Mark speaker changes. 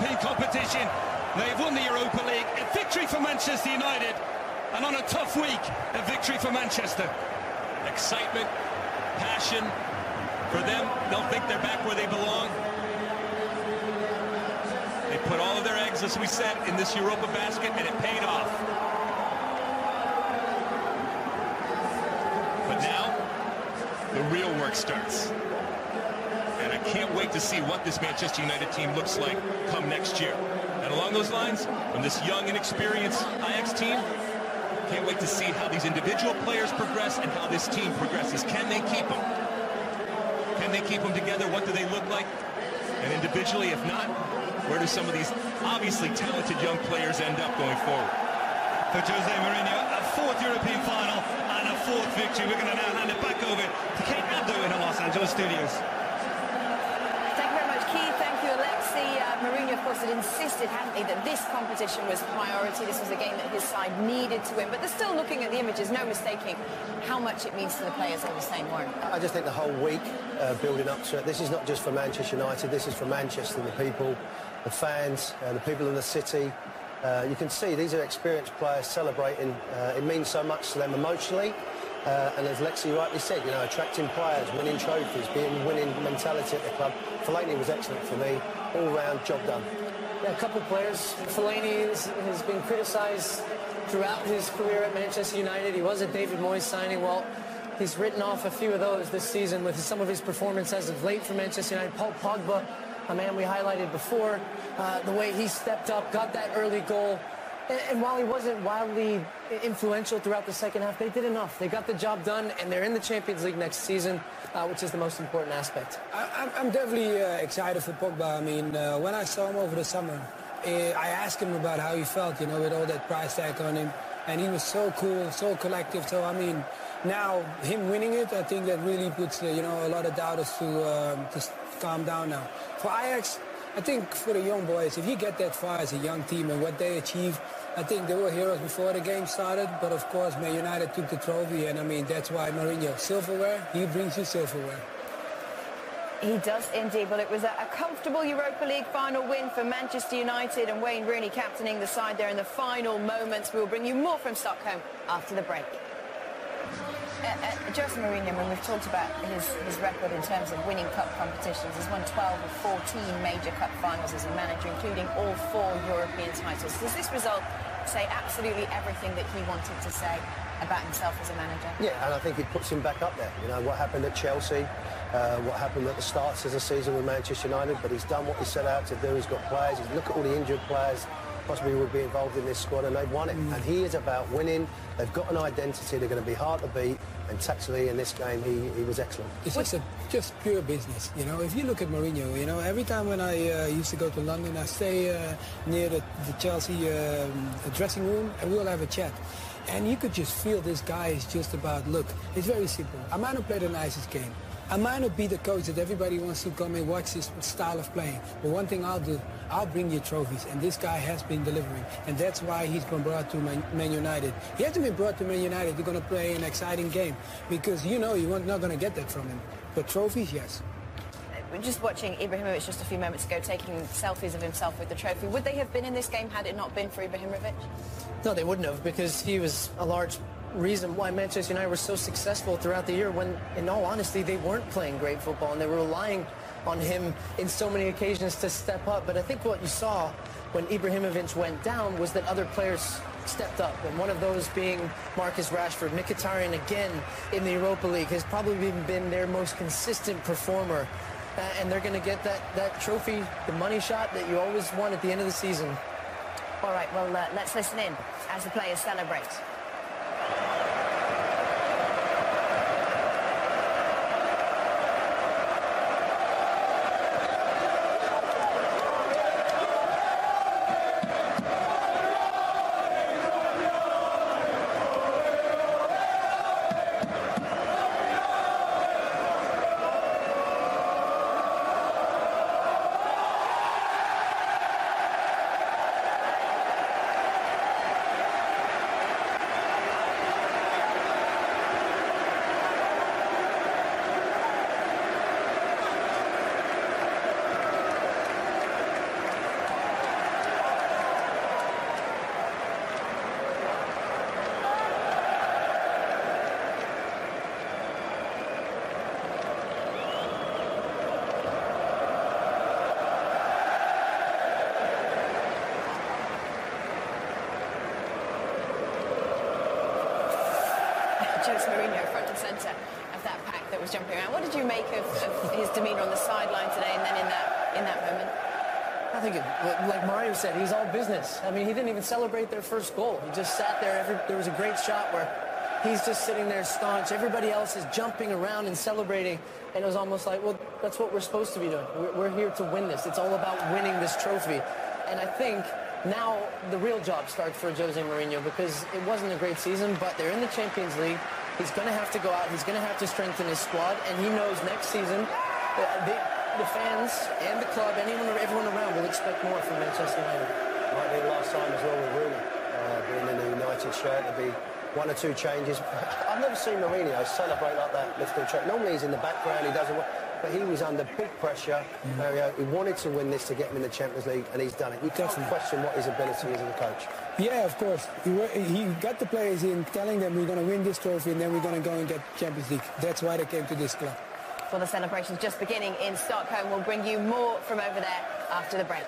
Speaker 1: European competition. They've won the Europa League. A victory for Manchester United. And on a tough week, a victory for Manchester.
Speaker 2: Excitement, passion. For them, they'll think they're back where they belong. They put all of their eggs, as we said, in this Europa basket, and it paid off. But now, the real work starts. And I can't wait to see what this Manchester United team looks like come next year. And along those lines, from this young and experienced Ajax team, can't wait to see how these individual players progress and how this team progresses. Can they keep them? Can they keep them together? What do they look like? And individually, if not, where do some of these obviously talented young players end up going forward?
Speaker 1: For Jose Mourinho, a fourth European final and a fourth victory. We're going to now hand it back over to Kate Abdo in the Los Angeles studios.
Speaker 3: Thank you very much, Keith. Thank you, Alexi. Mourinho, of course, had insisted, hadn't he, that this competition was priority. This was a game that his side needed to win. But they're still looking at the images, no mistaking how much it means to the players all the same, Warren.
Speaker 4: I just think the whole week building up to it, this is not just for Manchester United, this is for Manchester, the people, the fans, the people in the city. You can see these are experienced players celebrating. It means so much to them emotionally. And as Lexi rightly said, you know, attracting players, winning trophies, being winning mentality at the club. Fellaini was excellent for me. All-round job done.
Speaker 5: Yeah, a couple of players. Fellaini has been criticised throughout his career at Manchester United. He was a David Moyes signing. Well, he's written off a few of those this season with some of his performance as of late for Manchester United. Paul Pogba, a man we highlighted before, the way he stepped up, got that early goal. And while he wasn't wildly influential throughout the second half, they did enough. They got the job done, and they're in the Champions League next season, which is the most important aspect.
Speaker 6: I'm definitely excited for Pogba. I mean, when I saw him over the summer, I asked him about how he felt, you know, with all that price tag on him. And he was so cool, so collective. So, I mean, now him winning it, I think that really puts, you know, a lot of doubters to calm down now. For Ajax, I think for the young boys, if you get that far as a young team and what they achieved, I think they were heroes before the game started. But of course, Man United took the trophy, and I mean, that's why Mourinho, silverware, he brings you silverware.
Speaker 3: He does indeed. Well, it was a comfortable Europa League final win for Manchester United, and Wayne Rooney captaining the side there in the final moments. We will bring you more from Stockholm after the break. Jose Mourinho, when we've talked about his record in terms of winning cup competitions, he's won 12 of 14 major cup finals as a manager, including all 4 European titles. Does this result say absolutely everything that he wanted to say about himself as a manager? Yeah,
Speaker 4: and I think it puts him back up there. You know, what happened at Chelsea, what happened at the start of the season with Manchester United, but he's done what he set out to do. He's got players. Look at all the injured players possibly would be involved in this squad, and they've won it. And he is about winning. They've got an identity. They're going to be hard to beat. And tactically in this game, he was excellent.
Speaker 6: It's just pure business, you know. If you look at Mourinho, you know, every time when I used to go to London, I stay near the Chelsea dressing room, and we'll have a chat. And you could just feel this guy is just about, look, it's very simple. I might not play the nicest game. I might not be the coach that everybody wants to come and watch his style of playing. But one thing I'll do, I'll bring you trophies. And this guy has been delivering. And that's why he's been brought to Man United. He hasn't been brought to Man United. You're going to play an exciting game. Because you know you're not going to get that from him. But trophies, yes.
Speaker 3: We're just watching Ibrahimovic just a few moments ago taking selfies of himself with the trophy. Would they have been in this game had it not been for Ibrahimovic?
Speaker 5: No, they wouldn't have, because he was a large reason why Manchester United were so successful throughout the year when, in all honesty, they weren't playing great football and they were relying on him in so many occasions to step up. But I think what you saw when Ibrahimovic went down was that other players stepped up, and one of those being Marcus Rashford. Mkhitaryan, again, in the Europa League, has probably been their most consistent performer. And they're going to get that trophy, the money shot that you always want at the end of the season.
Speaker 3: All right, well, let's listen in as the players celebrate. Jose Mourinho front and centre of that pack that was jumping around. What did you make of his demeanour on the sideline today and then in that moment?
Speaker 5: I think, like Mario said, he's all business. I mean, he didn't even celebrate their first goal. He just sat there. There was a great shot where he's just sitting there staunch. Everybody else is jumping around and celebrating. And it was almost like, well, that's what we're supposed to be doing. We're here to win this. It's all about winning this trophy. And I think now the real job starts for Jose Mourinho, because it wasn't a great season, but they're in the Champions League. He's going to have to go out. He's going to have to strengthen his squad. And he knows next season the fans and the club and everyone around will expect more from Manchester United.
Speaker 4: Might be the last time as well with Rooney being in the United shirt. There'll be one or two changes. I've never seen Mourinho celebrate like that, lifting a trophy. Normally he's in the background, he doesn't. But he was under big pressure. Mario, he wanted to win this to get him in the Champions League, and he's done it. You can't question what his ability is as a coach.
Speaker 6: Yeah, of course. He got the players in, telling them we're going to win this trophy and then we're going to go and get Champions League. That's why they came to this club.
Speaker 3: Well, the celebrations just beginning in Stockholm. We'll bring you more from over there after the break.